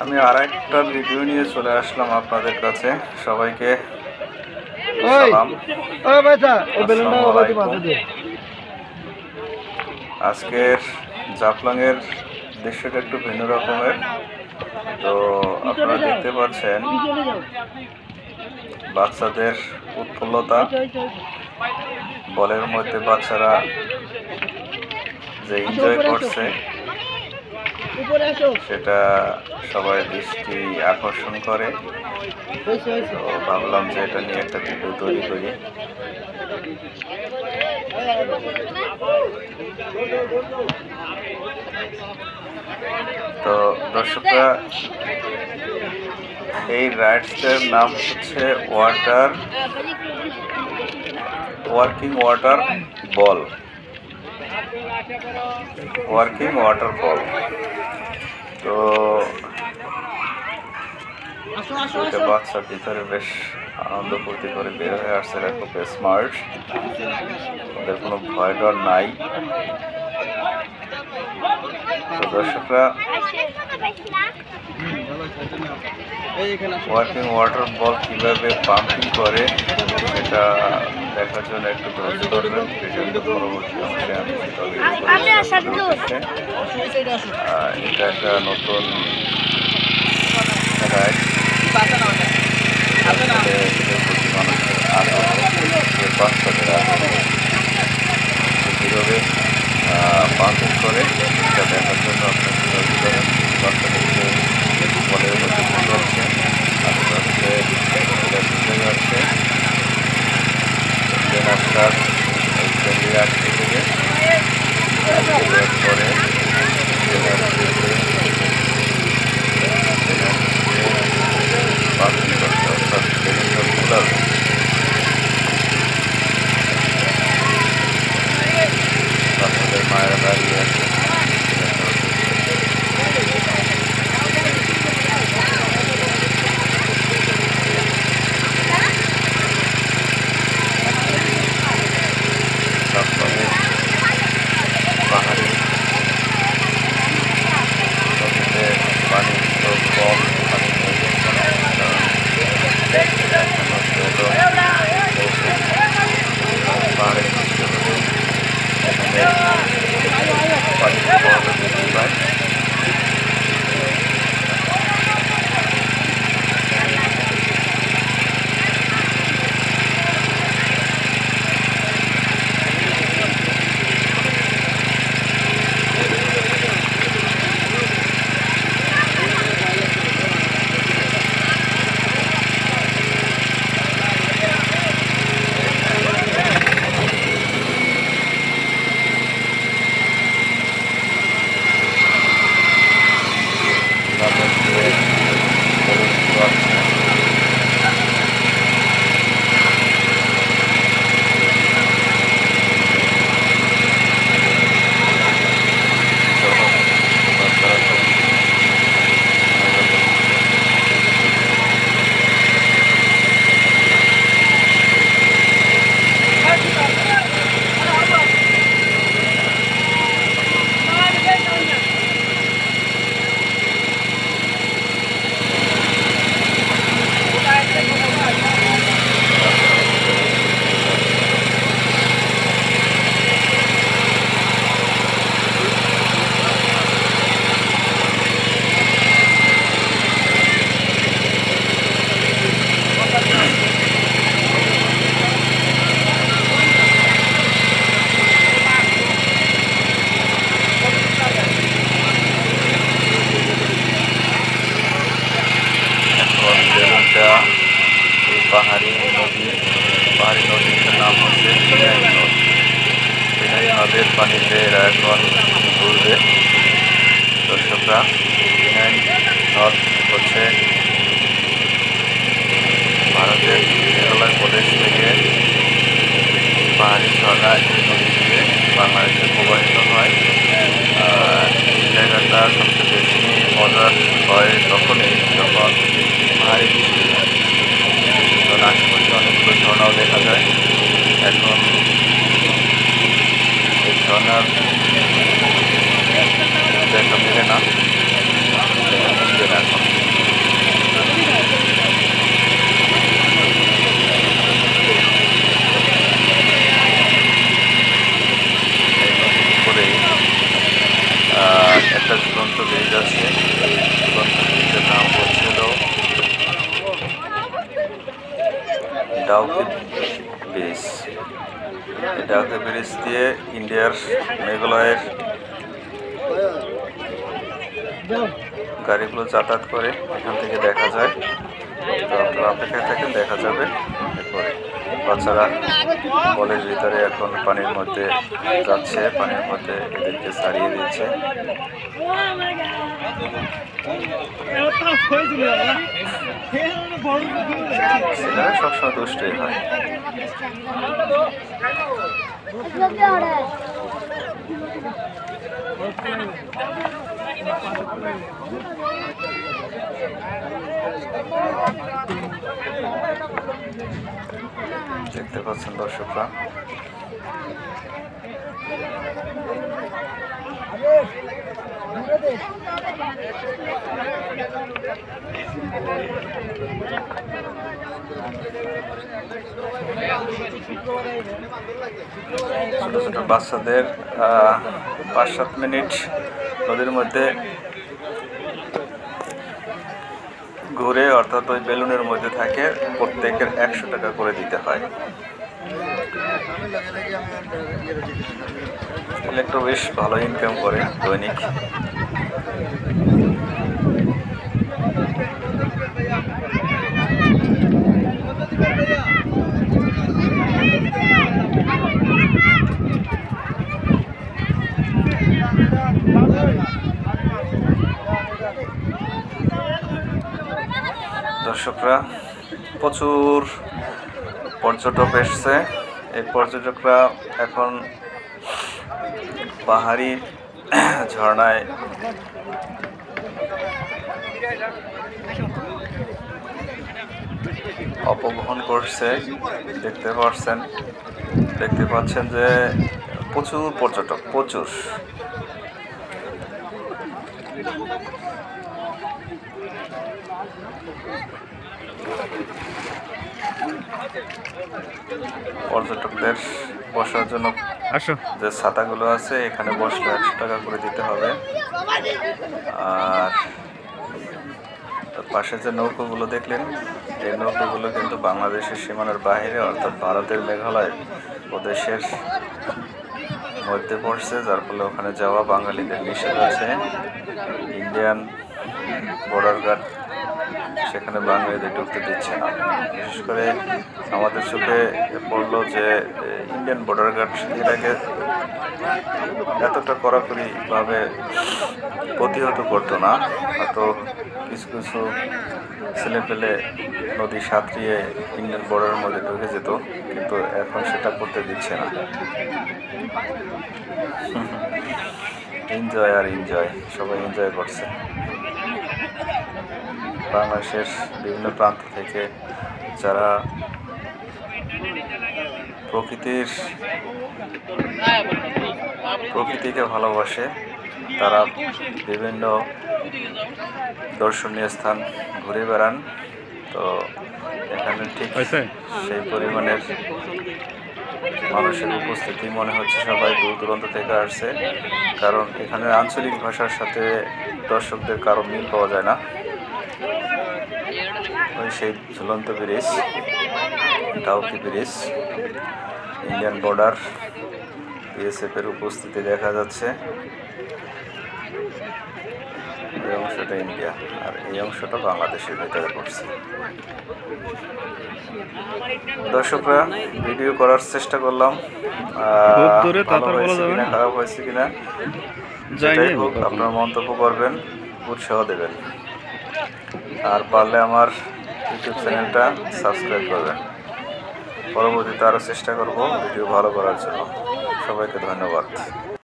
আমি আরেকটা ভিডিও নিয়ে চলে আসলাম আপনাদের কাছে। সবাইকে সালাম। আজকের জাফলংয়ের দৃশ্যটা একটু ভিন্ন রকমের। তো আপনারা দেখতে পাচ্ছেন বাচ্চাদের উৎফুল্লতা, বলের মধ্যে বাচ্চারা যে এনজয় করছে সেটা সবাই দৃষ্টি আকর্ষণ করে। তো ভাবলাম যে এটা নিয়ে একটা ভিডিও তৈরি করি। তো দর্শকরা, এই রাইডসটার নাম হচ্ছে ওয়ার্কিং ওয়াটার বল। তো দুইটা বাচ্চা ভিতরে বেশ আনন্দ ফুর্তি করে বের হয়ে আসছে। এরা খুব স্মার্ট, ওদের কোনো ভয় ডর নাই। তো দর্শকরা, ওয়ার্কিং ওয়াটার বল কীভাবে পাম্পিং করে সেটা দেখার জন্য একটু ধৈর্য ধরবেন। ভিডিওর পরবর্তী অংশে আমি এটা একটা নতুন রাইড। মানুষের আগ্রহ, বাচ্চাদের আগ্রহ কীভাবে পাম্পিং করে এটা দেখার জন্য আপনার ধৈর্য ধরেন। বাচ্চাদেরকে বলের মধ্যে বুঝতে পারছে, আস্তে আস্তে বুঝতে যাচ্ছে। রাস্তার আটকে থেকে পরে পাম্পিং করতে অর্থাৎ সিলিন্ডার খোলাবে। বাচ্চাদের মায়েরা দাঁড়িয়ে আছে। পাহাড়ি নদীতে পানির স্রোত কম, পানি পাহাড়ের নিচে হলে এখানে পানি বৃদ্ধি পায়। এই পাহাড়ি নদীর নাম হচ্ছে ফিনাইল নদ। ফিনাইল নদের পানিতে এরা এখন ঘুরবে। দর্শকরা, ফিনাইল নদ হচ্ছে ভারতের মেঘালয় প্রদেশ থেকে পাহাড়ি ঝর্ণা এই নদী দিয়ে বাংলাদেশে প্রবাহিত হয়। এই জায়গাটা সবচেয়ে বেশি মজার হয় তখনই যখন পাহাড়ি বৃষ্টি হয়। তখন আশেপাশে অনেকগুলো ঝর্ণাও দেখা যায়। এখন এই ঝর্ণার দেখা মেলে না, এখন ঝুলন্ত ব্রিজ আছে। ঝুলন্ত ব্রিজের নাম হচ্ছিল ডাউকি ব্রিজ। এই ডাউকি ব্রিজ দিয়ে ইন্ডিয়ার মেঘালয়ের গাড়িগুলো যাতায়াত করে, এখান থেকে দেখা যায়। তো আপনারা অপেক্ষায় থাকেন, দেখা যাবে। এরপরে বাচ্চারা বলের ভিতরে এখন পানির মধ্যে যাচ্ছে, পানির মধ্যে এদেরকে ছাড়িয়ে দিচ্ছে। ছেলেরা সবসময় দুষ্টই হয়। দেখতে পাচ্ছেন দর্শকরা, ছোট ছোট বাচ্চাদের 5-7 মিনিট নদীর মধ্যে ঘুরে, অর্থাৎ ওই বেলুনের মধ্যে থাকে, প্রত্যেকের 100 টাকা করে দিতে হয়। তাহলে একটু বেশ ভালো ইনকাম করে দৈনিক। দর্শকরা, প্রচুর পর্যটক এসছে। এই পর্যটকরা এখন পাহাড়ি ঝর্ণায় অপগ্রহণ করছে। দেখতে পাচ্ছেন যে প্রচুর পর্যটক, প্রচুর। পর্যটকদের বসার জন্য যে ছাতাগুলো আছে, এখানে বসলে 100 টাকা করে দিতে হবে। আর পাশে যে নৌকোগুলো দেখলেন, এই নৌকোগুলো কিন্তু বাংলাদেশের সীমানার বাইরে, অর্থাৎ ভারতের মেঘালয় প্রদেশের মধ্যে পড়ছে, যার ফলে ওখানে যাওয়া বাঙালিদের নিষেধ আছে। ইন্ডিয়ান বর্ডার গার্ড সেখানে বাঙালিদের ঢুকতে দিচ্ছে না। বিশেষ করে আমাদের চোখে পড়লো যে ইন্ডিয়ান বর্ডার গার্ড এর আগে এতটা কড়াকড়িভাবে প্রতিহত করতো না। হয়তো কিছু কিছু ছেলেপেলে নদী সাঁতরিয়ে ইন্ডিয়ান বর্ডারের মধ্যে ঢুকে যেত, কিন্তু এখন সেটা করতে দিচ্ছে না। এনজয় আর এনজয়, সবাই এনজয় করছে। বাংলাদেশের বিভিন্ন প্রান্ত থেকে যারা প্রকৃতিকে ভালোবাসে, তারা বিভিন্ন দর্শনীয় স্থান ঘুরে বেড়ান। তো এখানে ঠিক সেই পরিমাণের মানুষের উপস্থিতি মনে হচ্ছে, সবাই দূর দূরান্ত থেকে আসছে। কারণ এখানে আঞ্চলিক ভাষার সাথে দর্শকদের কারো মিল পাওয়া যায় না। ওই সেই ঝুলন্ত bridge, Dawki bridge, Indian border, BSF এর উপস্থিতি দেখা যাচ্ছে। এই অংশটা ইন্ডিয়া, আর এই অংশটা বাংলাদেশের ভিতরে পড়ছে। দর্শকরা, ভিডিও করার চেষ্টা করলাম, ভালো হয়েছে কিনা খারাপ হয়েছে কিনা যাই হোক, আপনার মন্তব্য করবেন, উৎসাহ দেবেন। আর পারলে আমার ইউটিউব চ্যানেলটা সাবস্ক্রাইব করবেন। পরবর্তীতে আরও চেষ্টা করব ভিডিও ভালো করার জন্য। সবাইকে ধন্যবাদ।